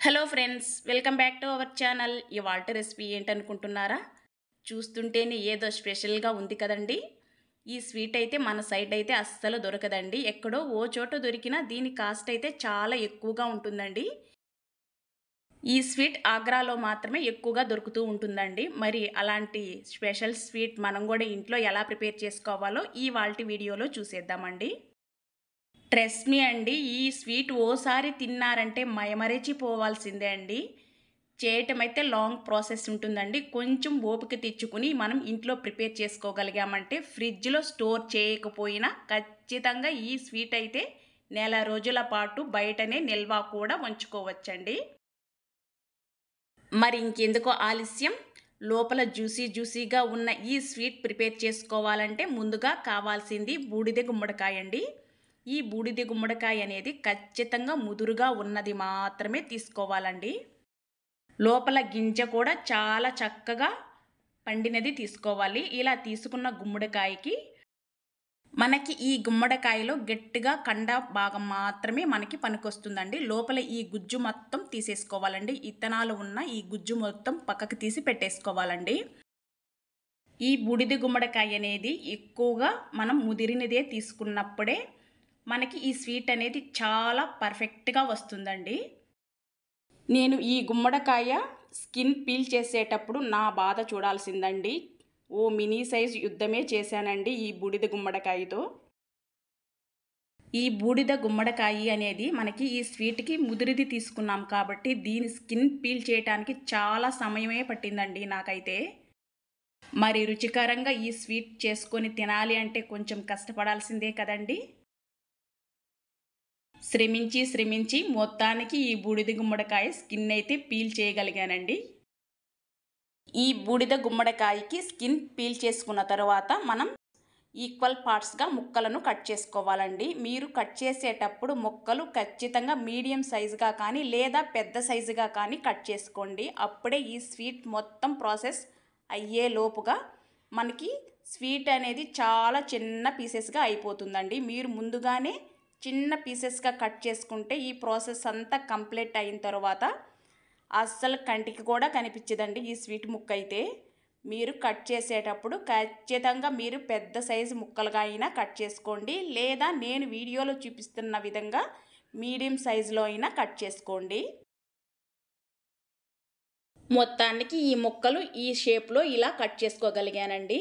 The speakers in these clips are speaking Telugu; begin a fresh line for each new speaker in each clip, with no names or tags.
Hello friends, welcome back to our channel. ఇవాల్టి రెసిపీ ఏంటనుకుంటున్నారా? చూస్తుంటేనే ఏదో స్పెషల్గా ఉంది కదండి. ఈ స్వీట్ అయితే మన సైడ్ అయితే అస్సలు దొరకదండి. ఎక్కడో ఓ చోట దొరికినా దీని కాస్ట్ అయితే చాలా ఎక్కువగా ఉంటుందండి. ఈ స్వీట్ ఆగ్రాలో మాత్రమే ఎక్కువగా దొరుకుతూ ఉంటుందండి. మరి అలాంటి స్పెషల్ స్వీట్ మనం కూడా ఇంట్లో ఎలా ప్రిపేర్ చేసుకోవాలో ఇవాల్టి వీడియోలో చూసేద్దామండి. ట్రస్ట్ మీ అండి, ఈ స్వీట్ ఓసారి తిన్నారంటే మైమరచిపోవాల్సిందే అండి. చేయటం అయితే లాంగ్ ప్రాసెస్ ఉంటుందండి. కొంచెం ఓపిక తెచ్చుకుని మనం ఇంట్లో ప్రిపేర్ చేసుకోగలిగామంటే ఫ్రిడ్జ్లో స్టోర్ చేయకపోయినా ఖచ్చితంగా ఈ స్వీట్ అయితే నెల రోజుల పాటు బయటనే నిల్వ కూడా ఉంచుకోవచ్చండి. మరి ఇంకెందుకో ఆలస్యం, లోపల జ్యూసీగా ఉన్న ఈ స్వీట్ ప్రిపేర్ చేసుకోవాలంటే ముందుగా కావాల్సింది బూడిద గుమ్మడికాయ అండి. ఈ బూడిద గుమ్మడికాయ అనేది ఖచ్చితంగా ముదురుగా ఉన్నది మాత్రమే తీసుకోవాలండి. లోపల గింజ కూడా చాలా చక్కగా పండినది తీసుకోవాలి. ఇలా తీసుకున్న గుమ్మడికాయకి మనకి ఈ గుమ్మడికాయలో గట్టిగా కండ భాగం మాత్రమే మనకి పనికొస్తుందండి. లోపల ఈ గుజ్జు మొత్తం తీసేసుకోవాలండి. ఇత్తనాలు ఉన్న ఈ గుజ్జు మొత్తం పక్కకు తీసి పెట్టేసుకోవాలండి. ఈ బూడిద గుమ్మడికాయ అనేది ఎక్కువగా మనం ముదిరినదే తీసుకున్నప్పుడే మనకి ఈ స్వీట్ అనేది చాలా పర్ఫెక్ట్గా వస్తుందండి. నేను ఈ గుమ్మడికాయ స్కిన్ పీల్ చేసేటప్పుడు నా బాధ చూడాల్సిందండి. ఓ మినీ సైజ్ యుద్ధమే చేశానండి ఈ బూడిద గుమ్మడికాయతో. ఈ బూడిద గుమ్మడికాయ అనేది మనకి ఈ స్వీట్కి ముదిరిది తీసుకున్నాం కాబట్టి దీని స్కిన్ పీల్ చేయడానికి చాలా సమయమే పట్టిందండి నాకైతే. మరి రుచికరంగా ఈ స్వీట్ చేసుకొని తినాలి అంటే కొంచెం కష్టపడాల్సిందే కదండి. శ్రమించి మొత్తానికి ఈ బూడిద గుమ్మడికాయ స్కిన్ అయితే పీల్ చేయగలిగానండి. ఈ బూడిద గుమ్మడికాయకి స్కిన్ పీల్ చేసుకున్న తర్వాత మనం ఈక్వల్ పార్ట్స్గా ముక్కలను కట్ చేసుకోవాలండి. మీరు కట్ చేసేటప్పుడు ముక్కలు ఖచ్చితంగా మీడియం సైజుగా కానీ లేదా పెద్ద సైజుగా కానీ కట్ చేసుకోండి. అప్పుడే ఈ స్వీట్ మొత్తం ప్రాసెస్ అయ్యే లోపుగా మనకి స్వీట్ అనేది చాలా చిన్న పీసెస్గా అయిపోతుందండి. మీరు ముందుగానే చిన్న పీసెస్గా కట్ చేసుకుంటే ఈ ప్రాసెస్ అంతా కంప్లీట్ అయిన తర్వాత అస్సలు కంటికి కూడా కనిపించదండి ఈ స్వీట్ ముక్క అయితే. మీరు కట్ చేసేటప్పుడు ఖచ్చితంగా మీరు పెద్ద సైజు ముక్కలుగా అయినా కట్ చేసుకోండి, లేదా నేను వీడియోలో చూపిస్తున్న విధంగా మీడియం సైజులో అయినా కట్ చేసుకోండి. మొత్తానికి ఈ ముక్కలు ఈ షేప్లో ఇలా కట్ చేసుకోగలిగానండి.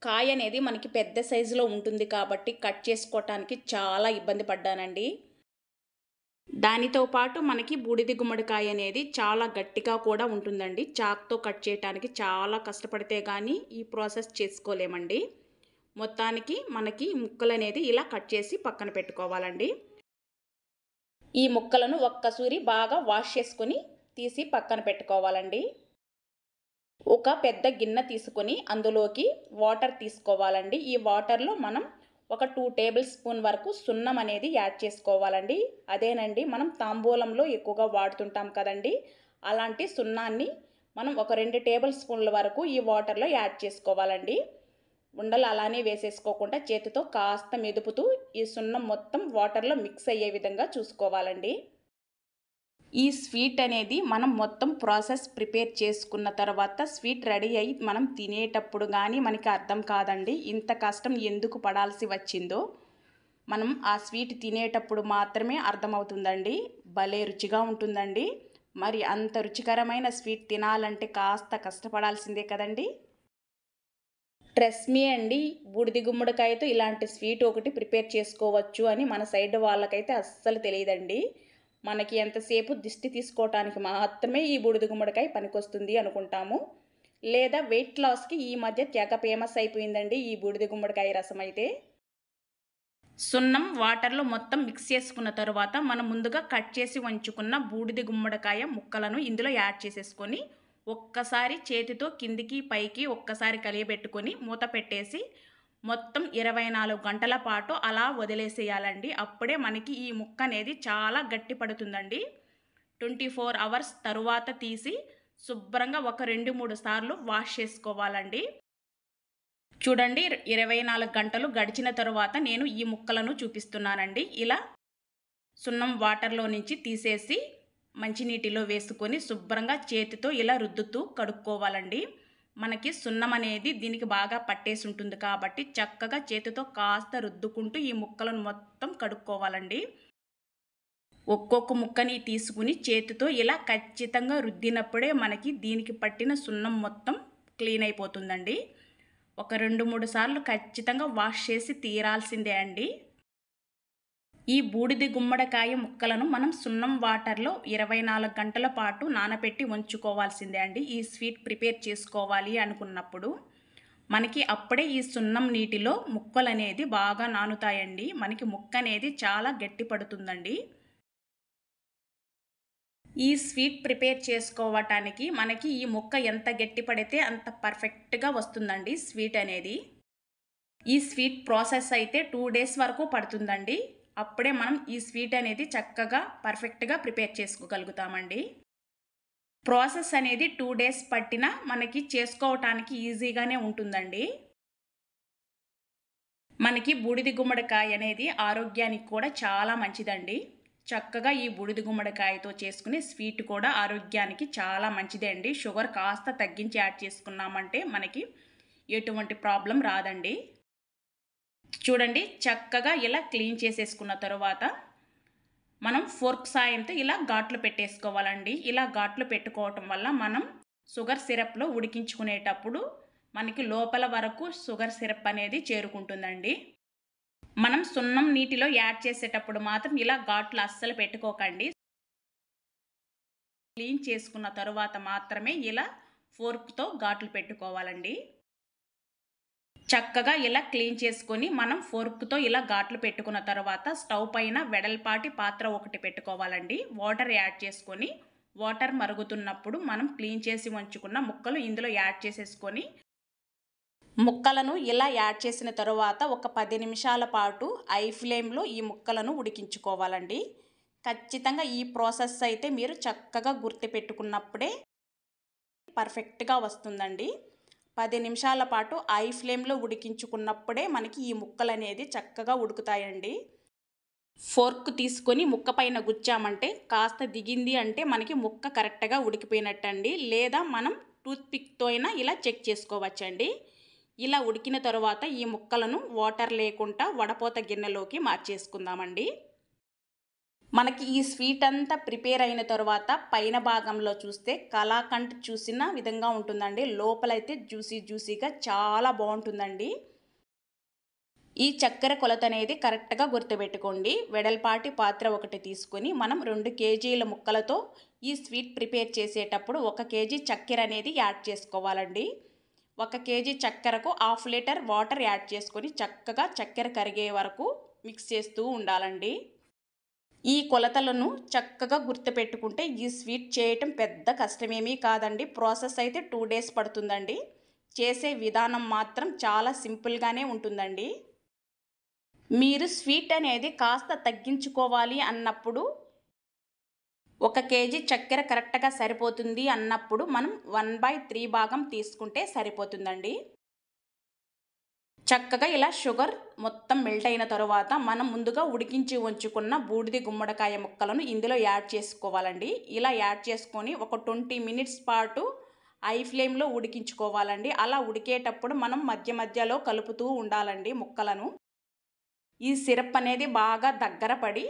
కాయ అనేది మనకి పెద్ద సైజులో ఉంటుంది కాబట్టి కట్ చేసుకోవటానికి చాలా ఇబ్బంది పడ్డానండి. దానితో పాటు మనకి బూడిద గుమ్మడికాయ అనేది చాలా గట్టిగా కూడా ఉంటుందండి. చాక్తో కట్ చేయడానికి చాలా కష్టపడితే కానీ ఈ ప్రాసెస్ చేసుకోలేమండి. మొత్తానికి మనకి ముక్కలు అనేది ఇలా కట్ చేసి పక్కన పెట్టుకోవాలండి. ఈ ముక్కలను ఒక్కసారి బాగా వాష్ చేసుకొని తీసి పక్కన పెట్టుకోవాలండి. ఒక పెద్ద గిన్నె తీసుకొని అందులోకి వాటర్ తీసుకోవాలండి. ఈ వాటర్లో మనం ఒక 2 టేబుల్ స్పూన్ వరకు సున్నం అనేది యాడ్ చేసుకోవాలండి. అదేనండి మనం తాంబూలంలో ఎక్కువగా వాడుతుంటాం కదండి, అలాంటి సున్నాన్ని మనం ఒక 2 టేబుల్ స్పూన్ల వరకు ఈ వాటర్లో యాడ్ చేసుకోవాలండి. ఉండలు అలానే వేసేసుకోకుండా చేతితో కాస్త మెదుపుతూ ఈ సున్నం మొత్తం వాటర్లో మిక్స్ అయ్యే విధంగా చూసుకోవాలండి. ఈ స్వీట్ అనేది మనం మొత్తం ప్రాసెస్ ప్రిపేర్ చేసుకున్న తర్వాత స్వీట్ రెడీ అయ్యి మనం తినేటప్పుడు కానీ మనకి అర్థం కాదండి ఇంత కష్టం ఎందుకు పడాల్సి వచ్చిందో. మనం ఆ స్వీట్ తినేటప్పుడు మాత్రమే అర్థమవుతుందండి. భలే రుచిగా ఉంటుందండి. మరి అంత రుచికరమైన స్వీట్ తినాలంటే కాస్త కష్టపడాల్సిందే కదండి. ట్రస్ట్ మీ అండి, బూడిద గుమ్మడికాయతో ఇలాంటి స్వీట్ ఒకటి ప్రిపేర్ చేసుకోవచ్చు అని మన సైడ్ వాళ్ళకైతే అస్సలు తెలియదండి. మనకి ఎంతసేపు దిష్టి తీసుకోవటానికి మాత్రమే ఈ బూడిద గుమ్మడికాయ పనికొస్తుంది అనుకుంటాము. లేదా వెయిట్ లాస్కి ఈ మధ్య తెగ ఫేమస్ అయిపోయిందండి ఈ బూడిద గుమ్మడికాయ రసం అయితే. సున్నం వాటర్లో మొత్తం మిక్స్ చేసుకున్న తర్వాత మనం ముందుగా కట్ చేసి ఉంచుకున్న బూడిద గుమ్మడికాయ ముక్కలను ఇందులో యాడ్ చేసేసుకొని ఒక్కసారి చేతితో కిందికి పైకి ఒక్కసారి కలియబెట్టుకొని మూత పెట్టేసి మొత్తం 24 గంటల పాటు అలా వదిలేసేయాలండి. అప్పుడే మనకి ఈ ముక్క అనేది చాలా గట్టి పడుతుందండి. 24 అవర్స్ తరువాత తీసి శుభ్రంగా ఒక 2-3 సార్లు వాష్ చేసుకోవాలండి. చూడండి, 24 గంటలు గడిచిన తరువాత నేను ఈ ముక్కలను చూపిస్తున్నానండి. ఇలా సున్నం వాటర్లో నుంచి తీసేసి మంచినీటిలో వేసుకొని శుభ్రంగా చేతితో ఇలా రుద్దుతూ కడుక్కోవాలండి. మనకి సున్నం అనేది దీనికి బాగా పట్టేసి ఉంటుంది కాబట్టి చక్కగా చేతితో కాస్త రుద్దుకుంటూ ఈ ముక్కలను మొత్తం కడుక్కోవాలండి. ఒక్కొక్క ముక్కని తీసుకుని చేతితో ఇలా ఖచ్చితంగా రుద్దినప్పుడే మనకి దీనికి పట్టిన సున్నం మొత్తం క్లీన్ అయిపోతుందండి. ఒక 2-3 సార్లు ఖచ్చితంగా వాష్ చేసి తీరాల్సిందే అండి. ఈ బూడిద గుమ్మడికాయ ముక్కలను మనం సున్నం వాటర్లో 24 గంటల పాటు నానబెట్టి ఉంచుకోవాల్సిందే అండి. ఈ స్వీట్ ప్రిపేర్ చేసుకోవాలి అనుకున్నప్పుడు మనకి అప్పుడే ఈ సున్నం నీటిలో ముక్కలు అనేది బాగా నానుతాయండి. మనకి ముక్క అనేది చాలా గట్టి పడుతుందండి. ఈ స్వీట్ ప్రిపేర్ చేసుకోవటానికి మనకి ఈ ముక్క ఎంత గట్టి పడితే అంత పర్ఫెక్ట్గా వస్తుందండి స్వీట్ అనేది. ఈ స్వీట్ ప్రాసెస్ అయితే 2 డేస్ వరకు పడుతుందండి. అప్పుడే మనం ఈ స్వీట్ అనేది చక్కగా పర్ఫెక్ట్గా ప్రిపేర్ చేసుకోగలుగుతామండి. ప్రాసెస్ అనేది 2 డేస్ పట్టినా మనకి చేసుకోవటానికి ఈజీగానే ఉంటుందండి. మనకి బూడిద గుమ్మడికాయ అనేది ఆరోగ్యానికి కూడా చాలా మంచిదండి. చక్కగా ఈ బూడిద గుమ్మడికాయతో చేసుకునే స్వీట్ కూడా ఆరోగ్యానికి చాలా మంచిదే అండి. షుగర్ కాస్త తగ్గించి యాడ్ చేసుకున్నామంటే మనకి ఎటువంటి ప్రాబ్లం రాదండి. చూడండి, చక్కగా ఇలా క్లీన్ చేసేసుకున్న తర్వాత మనం ఫోర్క్ సాయంతో ఇలా ఘాట్లు పెట్టేసుకోవాలండి. ఇలా ఘాట్లు పెట్టుకోవటం వల్ల మనం షుగర్ సిరప్లో ఉడికించుకునేటప్పుడు మనకి లోపల వరకు షుగర్ సిరప్ అనేది చేరుకుంటుందండి. మనం సున్నం నీటిలో యాడ్ చేసేటప్పుడు మాత్రం ఇలా ఘాట్లు అస్సలు పెట్టుకోకండి. క్లీన్ చేసుకున్న తర్వాత మాత్రమే ఇలా ఫోర్క్తో ఘాట్లు పెట్టుకోవాలండి. చక్కగా ఇలా క్లీన్ చేసుకొని మనం ఫోర్క్తో ఇలా ఘాట్లు పెట్టుకున్న తర్వాత స్టవ్ పైన వెడల్పాటి పాత్ర ఒకటి పెట్టుకోవాలండి. వాటర్ యాడ్ చేసుకొని వాటర్ మరుగుతున్నప్పుడు మనం క్లీన్ చేసి ఉంచుకున్న ముక్కలు ఇందులో యాడ్ చేసేసుకొని ముక్కలను ఇలా యాడ్ చేసిన తర్వాత ఒక 10 నిమిషాల పాటు హై ఫ్లేమ్లో ఈ ముక్కలను ఉడికించుకోవాలండి. ఖచ్చితంగా ఈ ప్రాసెస్ అయితే మీరు చక్కగా గుర్తుపెట్టుకున్నప్పుడే పర్ఫెక్ట్గా వస్తుందండి. 10 నిమిషాల పాటు హై ఫ్లేమ్లో ఉడికించుకున్నప్పుడే మనకి ఈ ముక్కలు అనేది చక్కగా ఉడుకుతాయండి. ఫోర్క్ తీసుకొని ముక్క పైన గుచ్చామంటే కాస్త దిగింది అంటే మనకి ముక్క కరెక్ట్గా ఉడికిపోయినట్టండి. లేదా మనం టూత్పిక్తో అయినా ఇలా చెక్ చేసుకోవచ్చండి. ఇలా ఉడికిన తర్వాత ఈ ముక్కలను వాటర్ లేకుండా వడపోత గిన్నెలోకి మార్చేసుకుందామండి. మనకి ఈ స్వీట్ అంతా ప్రిపేర్ అయిన తర్వాత పైన భాగంలో చూస్తే కలాకండ్ చూసిన విధంగా ఉంటుందండి. లోపలైతే జ్యూసీగా చాలా బాగుంటుందండి. ఈ చక్కెర కొలత అనేది కరెక్ట్గా గుర్తుపెట్టుకోండి. వెడల్పాటి పాత్ర ఒకటి తీసుకొని మనం 2 కేజీల ముక్కలతో ఈ స్వీట్ ప్రిపేర్ చేసేటప్పుడు 1 కేజీ చక్కెర అనేది యాడ్ చేసుకోవాలండి. 1 కేజీ చక్కెరకు 1/2 లీటర్ వాటర్ యాడ్ చేసుకొని చక్కగా చక్కెర కరిగే వరకు మిక్స్ చేస్తూ ఉండాలండి. ఈ కొలతలను చక్కగా గుర్తుపెట్టుకుంటే ఈ స్వీట్ చేయటం పెద్ద కష్టమేమీ కాదండి. ప్రాసెస్ అయితే 2 డేస్ పడుతుందండి. చేసే విధానం మాత్రం చాలా సింపుల్గానే ఉంటుందండి. మీరు స్వీట్ అనేది కాస్త తగ్గించుకోవాలి అన్నప్పుడు 1 కేజీ చక్కెర కరెక్ట్గా సరిపోతుంది అన్నప్పుడు మనం 1/3 భాగం తీసుకుంటే సరిపోతుందండి. చక్కగా ఇలా షుగర్ మొత్తం మెల్ట్ అయిన తర్వాత మనం ముందుగా ఉడికించి ఉంచుకున్న బూడిద గుమ్మడికాయ ముక్కలను ఇందులో యాడ్ చేసుకోవాలండి. ఇలా యాడ్ చేసుకొని ఒక 20 మినిట్స్ పాటు హై ఫ్లేమ్లో ఉడికించుకోవాలండి. అలా ఉడికేటప్పుడు మనం మధ్యలో కలుపుతూ ఉండాలండి ముక్కలను. ఈ సిరప్ అనేది బాగా దగ్గర పడి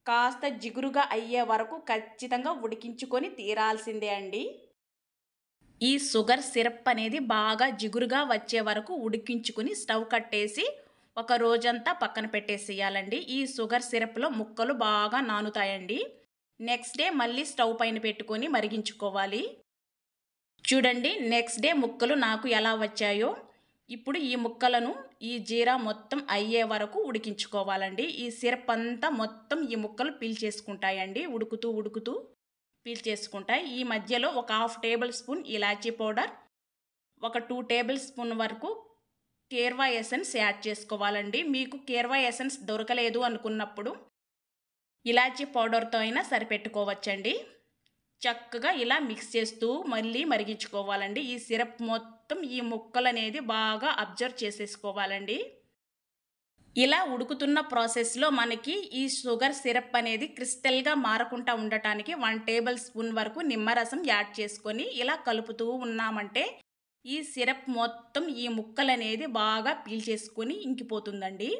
కాస్త జిగురుగా అయ్యే వరకు ఖచ్చితంగా ఉడికించుకొని తీరాల్సిందే అండి. ఈ షుగర్ సిరప్ అనేది బాగా జిగురుగా వచ్చే వరకు ఉడికించుకుని స్టవ్ కట్టేసి ఒక రోజంతా పక్కన పెట్టేసేయాలండి. ఈ షుగర్ సిరప్లో ముక్కలు బాగా నానుతాయండి. నెక్స్ట్ డే మళ్ళీ స్టవ్ పైన పెట్టుకొని మరిగించుకోవాలి. చూడండి, నెక్స్ట్ డే ముక్కలు నాకు ఎలా వచ్చాయో. ఇప్పుడు ఈ ముక్కలను ఈ జీరా మొత్తం అయ్యే వరకు ఉడికించుకోవాలండి. ఈ సిరప్ అంతా మొత్తం ఈ ముక్కలు పీల్చేసుకుంటాయండి. ఉడుకుతూ పీల్చేసుకుంటాయి. ఈ మధ్యలో ఒక 1/2 టేబుల్ స్పూన్ ఇలాచీ పౌడర్, ఒక 2 టేబుల్ స్పూన్ వరకు కేర్వా ఎసెన్స్ యాడ్ చేసుకోవాలండి. మీకు కేర్వా ఎసెన్స్ దొరకలేదు అనుకున్నప్పుడు ఇలాచీ పౌడర్తో అయినా సరిపెట్టుకోవచ్చండి. చక్కగా ఇలా మిక్స్ చేస్తూ మళ్ళీ మరిగించుకోవాలండి. ఈ సిరప్ మొత్తం ఈ ముక్కలు అనేది బాగా అబ్జర్వ్ చేసేసుకోవాలండి. ఇలా ఉడుకుతున్న ప్రాసెస్లో మనకి ఈ షుగర్ సిరప్ అనేది క్రిస్టల్గా మారకుండా ఉండటానికి 1 టేబుల్ స్పూన్ వరకు నిమ్మరసం యాడ్ చేసుకొని ఇలా కలుపుతూ ఉన్నామంటే ఈ సిరప్ మొత్తం ఈ ముక్కలు అనేది బాగా పీల్చేసుకొని ఇంకిపోతుందండి.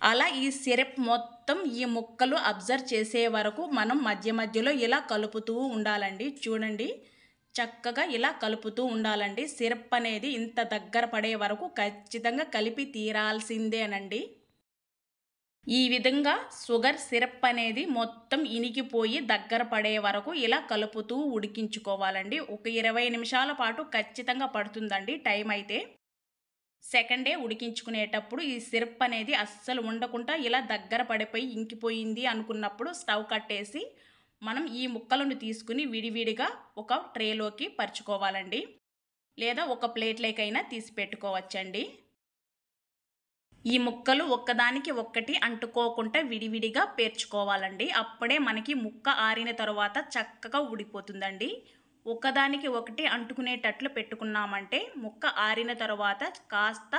అలా ఈ సిరప్ మొత్తం ఈ ముక్కలు అబ్జర్వ్ చేసే వరకు మనం మధ్య మధ్యలో ఇలా కలుపుతూ ఉండాలండి. చూడండి, చక్కగా ఇలా కలుపుతూ ఉండాలండి. సిరప్ అనేది ఇంత దగ్గర పడే వరకు ఖచ్చితంగా కలిపి తీరాల్సిందేనండి. ఈ విధంగా షుగర్ సిరప్ అనేది మొత్తం ఇనికిపోయి దగ్గర పడే వరకు ఇలా కలుపుతూ ఉడికించుకోవాలండి. ఒక 20 నిమిషాల పాటు ఖచ్చితంగా పడుతుందండి టైం అయితే. సెకండ్ డే ఉడికించుకునేటప్పుడు ఈ సిరప్ అనేది అస్సలు ఉండకుండా ఇలా దగ్గర పడిపోయి ఇంకిపోయింది అనుకున్నప్పుడు స్టవ్ కట్టేసి మనం ఈ ముక్కలను తీసుకుని విడివిడిగా ఒక ట్రేలోకి పరుచుకోవాలండి. లేదా ఒక ప్లేట్లోకైనా తీసి పెట్టుకోవచ్చండి. ఈ ముక్కలు ఒక్కదానికి ఒక్కటి అంటుకోకుండా విడివిడిగా పేర్చుకోవాలండి. అప్పుడే మనకి ముక్క ఆరిన తర్వాత చక్కగా ఉడికిపోతుందండి. ఒకదానికి ఒకటి అంటుకునేటట్లు పెట్టుకున్నామంటే ముక్క ఆరిన తర్వాత కాస్త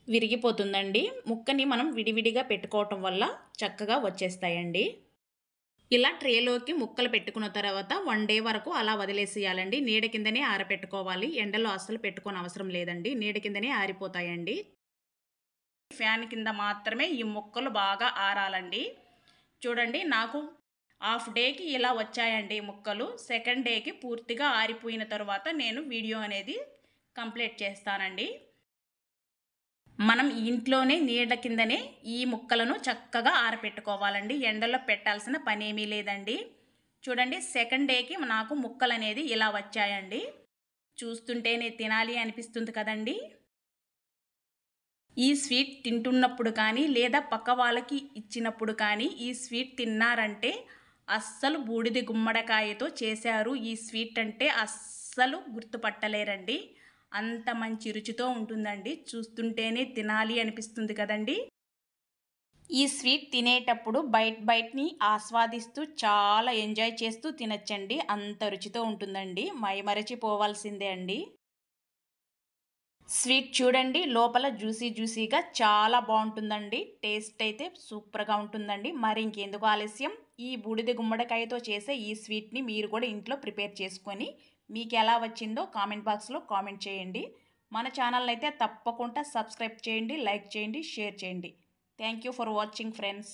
విరిగిపోతుందండి. ముక్కని మనం విడివిడిగా పెట్టుకోవటం వల్ల చక్కగా వచ్చేస్తాయండి. ఇలా ట్రేలోకి ముక్కలు పెట్టుకున్న తర్వాత 1 డే వరకు అలా వదిలేసేయాలండి. నీడ కిందనే ఆరబెట్టుకోవాలి. ఎండలో అస్సలు పెట్టుకోని అవసరం లేదండి. నీడ కిందనే ఆరిపోతాయండి. ఫ్యాన్ కింద మాత్రమే ఈ ముక్కలు బాగా ఆరాలండి. చూడండి, నాకు హాఫ్ డేకి ఇలా వచ్చాయండి ముక్కలు. సెకండ్ డేకి పూర్తిగా ఆరిపోయిన తర్వాత నేను వీడియో అనేది కంప్లీట్ చేస్తానండి. మనం ఇంట్లోనే నీడ కిందనే ఈ ముక్కలను చక్కగా ఆరపెట్టుకోవాలండి. ఎండలో పెట్టాల్సిన పనేమీ లేదండి. చూడండి, సెకండ్ డేకి నాకు ముక్కలు అనేది ఇలా వచ్చాయండి. చూస్తుంటేనే తినాలి అనిపిస్తుంది కదండి. ఈ స్వీట్ తింటున్నప్పుడు కానీ లేదా పక్క వాళ్ళకి ఇచ్చినప్పుడు కానీ ఈ స్వీట్ తిన్నారంటే అస్సలు బూడిద గుమ్మడికాయతో చేశారు ఈ స్వీట్ అంటే అస్సలు గుర్తుపట్టలేరండి. అంత మంచి రుచితో ఉంటుందండి. చూస్తుంటేనే తినాలి అనిపిస్తుంది కదండి. ఈ స్వీట్ తినేటప్పుడు బయటని ఆస్వాదిస్తూ చాలా ఎంజాయ్ చేస్తూ తినచ్చండి. అంత రుచితో ఉంటుందండి. మైమరచిపోవాల్సిందే అండి. స్వీట్ చూడండి, లోపల జ్యూసీగా చాలా బాగుంటుందండి. టేస్ట్ అయితే సూపర్గా ఉంటుందండి. మరి ఇంకెందుకు ఆలస్యం, ఈ బూడిద గుమ్మడికాయతో చేసే ఈ స్వీట్ని మీరు కూడా ఇంట్లో ప్రిపేర్ చేసుకొని మీకు ఎలా వచ్చిందో కామెంట్ బాక్స్లో కామెంట్ చేయండి. మన ఛానల్ అయితే తప్పకుండా సబ్స్క్రైబ్ చేయండి, లైక్ చేయండి, షేర్ చేయండి. Thank you for watching friends.